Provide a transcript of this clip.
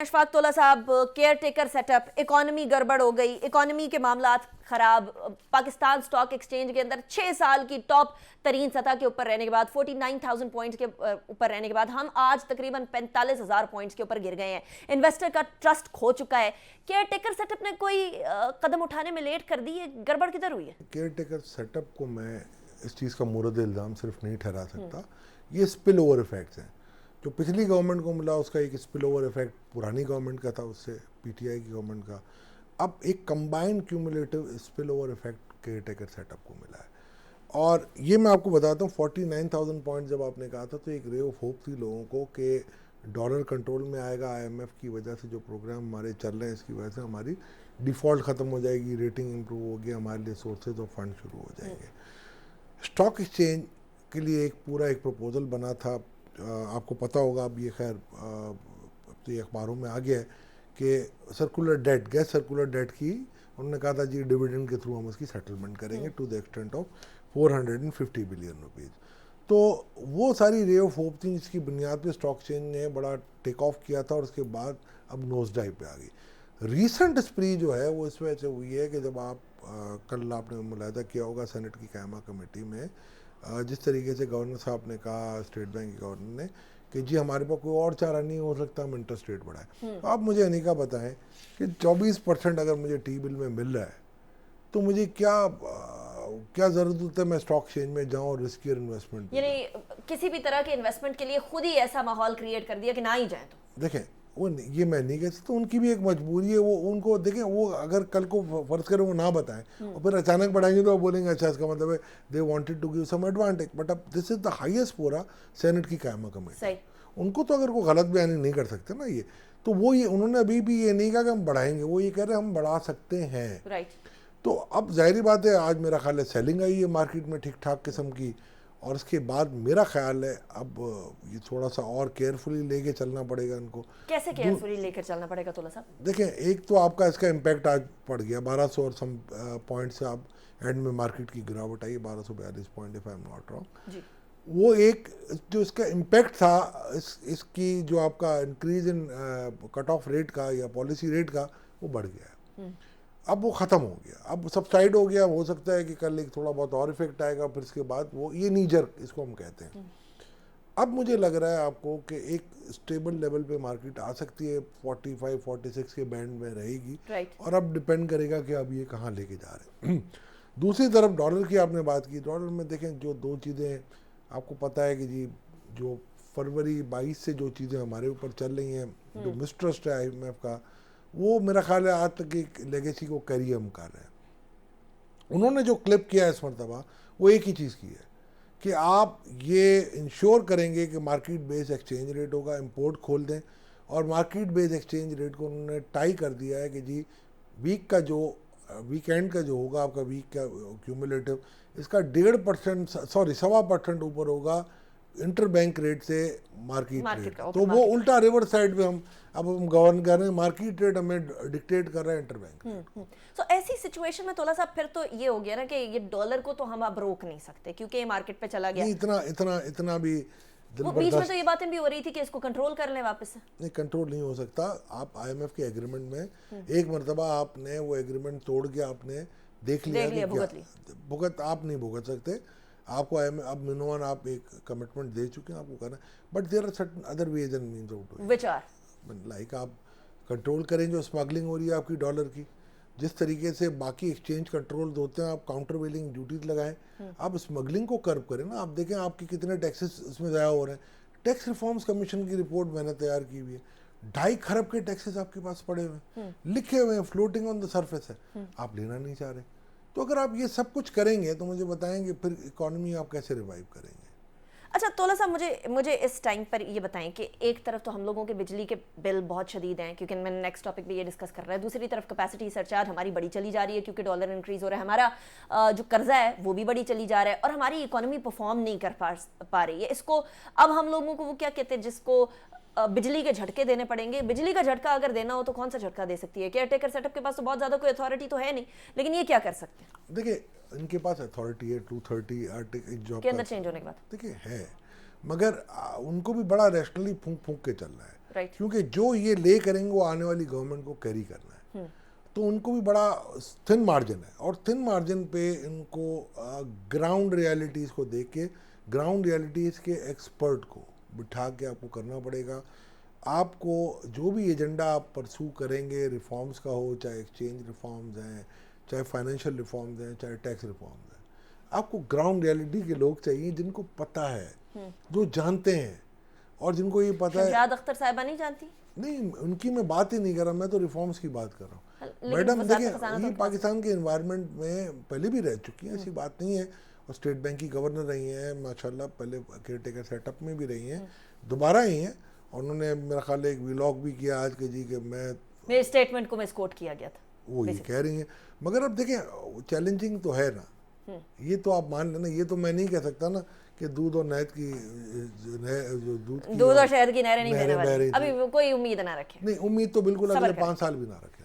अशफाक तोला साहब, care taker setup, economy गड़बड़ हो गई, इकोनॉमी के मामलात खराब, पाकिस्तान स्टॉक एक्सचेंज के अंदर 6 साल की टॉप तरीन सतह के ऊपर रहने के बाद 49,000 पॉइंट्स के ऊपर रहने के बाद हम आज तकरीबन 45,000 पॉइंट्स के ऊपर गिर गए हैं। इन्वेस्टर का ट्रस्ट खो चुका है। केयर टेकर सेटअप ने कोई कदम उठाने में लेट कर दी है, गड़बड़ किधर हुई है? केयर टेकर सेटअप को मैं इस चीज़ का मुर्द इल्ज़ाम सिर्फ नहीं ठहरा सकता। ये स्पिल ओवर इफेक्ट्स हैं। जो पिछली गवर्नमेंट को मिला उसका एक स्पिल ओवर इफेक्ट पुरानी गवर्नमेंट का था, उससे पीटीआई की गवर्नमेंट का। अब एक combined cumulative spill over effect care taker setup को मिला है। और ये मैं आपको बताता हूँ, 49,000 पॉइंट जब आपने कहा था तो एक रे ऑफ होप थी लोगों को कि डॉलर कंट्रोल में आएगा, आईएमएफ की वजह से जो प्रोग्राम हमारे चल रहे हैं इसकी वजह से हमारी डिफ़ॉल्ट ख़त्म हो जाएगी, रेटिंग इंप्रूव होगी, हमारे लिए सोर्सेज ऑफ फंड शुरू हो जाएंगे। स्टॉक एक्सचेंज के लिए एक पूरा एक प्रपोजल बना था। आपको पता होगा, अब ये खैर तो ये अखबारों में आ गया है कि circular debt, gas circular debt की उन्होंने कहा था जी डिविडेंड के थ्रू हम उसकी सेटलमेंट करेंगे to the extent of 450 billion rupees. तो वो सारी रे ऑफ होप थी जिसकी बुनियाद पे स्टॉक एक्सचेंज ने बड़ा टेक ऑफ किया था और उसके बाद अब नोज डाइव पे आ गई। रीसेंट स्प्री जो है वो इस वजह से हुई है कि जब आप कल आपने मुलाहिदा किया होगा सेनेट की कायमा कमेटी में जिस तरीके से गवर्नर साहब ने कहा, स्टेट बैंक के गवर्नर ने, कि जी हमारे पास कोई और चारा नहीं हो सकता, हम इंटरेस्ट रेट बढ़ाएं। तो आप मुझे अनिका बताएं कि 24% अगर मुझे टी बिल में मिल रहा है तो मुझे क्या ज़रूरत होता है मैं स्टॉक एक्सचेंज में जाऊं और रिस्कियर इन्वेस्टमेंट, यानी किसी भी तरह के इन्वेस्टमेंट के लिए खुद ही ऐसा माहौल क्रिएट कर दिया कि ना ही जाए। तो देखें, वो ये मैं नहीं कह सकता, उनकी भी एक मजबूरी है। वो उनको देखें, वो अगर कल को फर्ज करें वो ना बताएं और फिर अचानक बढ़ाएंगे तो वो बोलेंगे अच्छा इसका मतलब है they wanted to give some advantage. But अब दिस इज द हाईएस्ट पूरा सेनेट की कायमा कमेटी, उनको तो अगर कोई गलत बयानी नहीं कर सकते ना ये, तो वो ये उन्होंने अभी भी ये नहीं कहा कि हम बढ़ाएंगे, वो ये कह रहे हैं हम बढ़ा सकते हैं। राइट। तो अब जाहिर बात है आज मेरा ख्याल है सेलिंग आई है मार्केट में ठीक ठाक किस्म की, और इसके बाद मेरा ख्याल है अब ये थोड़ा सा और केयरफुली लेके चलना पड़ेगा इनको। कैसे केयरफुली लेकर चलना पड़ेगा तोला साहब? देखें, एक तो आपका इसका इम्पैक्ट आज पड़ गया 1200 और सम पॉइंट से, आप एंड में मार्केट की गिरावट आई 1242 point, if I am not wrong. वो एक जो इसका इम्पैक्ट था इसकी जो आपका increase in cut off rate का या पॉलिसी रेट का, वो बढ़ गया। अब वो ख़त्म हो गया, अब सब्साइड हो गया। हो सकता है कि कल एक थोड़ा बहुत और इफेक्ट आएगा, फिर इसके बाद वो ये नीजर इसको हम कहते हैं। अब मुझे लग रहा है आपको कि एक स्टेबल लेवल पे मार्केट आ सकती है, 45-46 के बैंड में रहेगी। और अब डिपेंड करेगा कि अब ये कहाँ लेके जा रहे हैं। दूसरी तरफ डॉलर की आपने बात की, डॉलर में देखें जो दो चीज़ें आपको पता है कि जी जो फरवरी 22 से जो चीज़ें हमारे ऊपर चल रही हैं, जो मिसट्रस्ट है IMF का, वो मेरा ख्याल है आज तक एक लेगेसी को कैरी हम कर रहे हैं। उन्होंने जो क्लिप किया है इस मरतबा, वो एक ही चीज़ की है कि आप ये इंश्योर करेंगे कि मार्केट बेस्ड एक्सचेंज रेट होगा, इंपोर्ट खोल दें। और मार्केट बेस्ड एक्सचेंज रेट को उन्होंने टाई कर दिया है कि जी वीकेंड का जो होगा आपका वीक का क्यूमुलेटिव, इसका 1.5% सॉरी 1.25% ऊपर होगा इंटर बैंक रेट से मार्केट रेट। तो वो उल्टा रिवर्स साइड पे हम गवर्न कर रहे हैं, मार्केट रेट हमें डिक्टेट कर रहा है इंटर बैंक। तो ऐसी सिचुएशन में तोला साहब फिर तो ये हो गया ना कि ये डॉलर को तो हम अब रोक नहीं सकते क्योंकि ये मार्केट पे चला गया। नहीं, इतना भी वो बीच में तो ये बातें भी हो रही थी कि इसको कंट्रोल कर लें वापस से। नहीं, कंट्रोल नहीं हो सकता। आप IMF के एग्रीमेंट में एक मरतबा आपने वो एग्रीमेंट तोड़ के आपने देख लिया भुगत आप नहीं भुगत सकते। आपको अब मिनिमम आप एक कमिटमेंट दे चुके हैं, आपको करना। But there are certain other ways and means of doing, which are like आप कंट्रोल करें जो स्मगलिंग हो रही है आपकी डॉलर की, जिस तरीके से बाकी एक्सचेंज कंट्रोल होते हैं, आप काउंटर वेलिंग ड्यूटीज लगाएं, आप स्मगलिंग को कर्व करें ना। आप देखें आपके कितने टैक्सेस इसमें ज़ाया हो रहे हैं। टैक्स रिफॉर्म्स कमीशन की रिपोर्ट मैंने तैयार की हुई है, 2.5 खरब के टैक्सेस आपके पास पड़े हुए हैं, लिखे हुए हैं, फ्लोटिंग ऑन द सरफेस है, आप लेना नहीं चाह रहे। तो अगर आप ये सब कुछ करेंगे तो मुझे बताएंगे फिर इकोनॉमी आप कैसे रिवाइव करेंगे। अच्छा तोला साहब, मुझे इस टाइम पर ये बताएं कि एक तरफ तो हम लोगों के बिजली के बिल बहुत शदीद हैं क्योंकि मैंने नेक्स्ट टॉपिक भी ये डिस्कस कर रहा है, दूसरी तरफ कैपेसिटी सरचार्ज हमारी बड़ी चली जा रही है क्योंकि डॉलर इंक्रीज हो रहा है, हमारा जो कर्जा है वो भी बड़ी चली जा रहा है और हमारी इकोनॉमी परफॉर्म नहीं कर पा रही है। इसको अब हम लोगों को वो क्या कहते हैं जिसको बिजली के झटके देने पड़ेंगे। बिजली का झटका अगर देना हो तो कौन सा झटका दे सकती है? केयर टेकर सेटअप के पास तो बहुत ज़्यादा कोई अथॉरिटी तो है नहीं, लेकिन ये क्या कर सकते हैं? देखिए इनके पास अथॉरिटी है 230 आर्टिकल जॉब के अंदर चेंज होने के बाद, देखिए है, मगर उनको भी बड़ा रैशनली फूंक के चल रहा है। Right. क्योंकि जो ये ले करेंगे वो आने वाली गवर्नमेंट को कैरी करना है, तो उनको भी बड़ा थिन मार्जिन है, और थिन मार्जिन पे इनको ग्राउंड रियलिटीज़ को देख के, ग्राउंड रियलिटीज़ के एक्सपर्ट को बिठा के आपको करना पड़ेगा। आपको जो भी एजेंडा आप परसू करेंगे, रिफॉर्म्स का हो, चाहे एक्सचेंज रिफॉर्म्स हैं, चाहे फाइनेंशियल रिफॉर्म्स हैं, चाहे टैक्स रिफॉर्म्स हैं, आपको ग्राउंड रियलिटी के लोग चाहिए जिनको पता है, जो जानते हैं, और जिनको ये पता है। शहजाद अख्तर साहिबा नहीं जानती? नहीं, उनकी मैं बात ही नहीं कर रहा, मैं तो रिफॉर्म्स की बात कर रहा हूँ। लेकिन मैडम वज़ारत देखिए, ख़ज़ाना ये तो पाकिस्तान के एनवायरनमेंट में पहले भी रह चुकी हैं, ऐसी बात नहीं है, और स्टेट बैंक की गवर्नर रही हैं माशाल्लाह, पहले केयर टेकर सेटअप में भी रही हैं, दोबारा आई हैं, और उन्होंने मेरा ख्याल है एक व्लॉग भी किया आज के जी कि मेरे स्टेटमेंट को मिसकोट किया गया था, वो ये कह रही हैं। मगर अब देखें, चैलेंजिंग तो है ना, ये तो आप मान लेना, ये तो मैं नहीं कह सकता ना कि दूध और नहर की जो दूध और शहद की नहरें नहीं बहने नहरें बह वाली, रही थी। अभी कोई उम्मीद ना रखें। नहीं, उम्मीद तो बिल्कुल सब्र अगले करें। 5 साल भी ना रखें।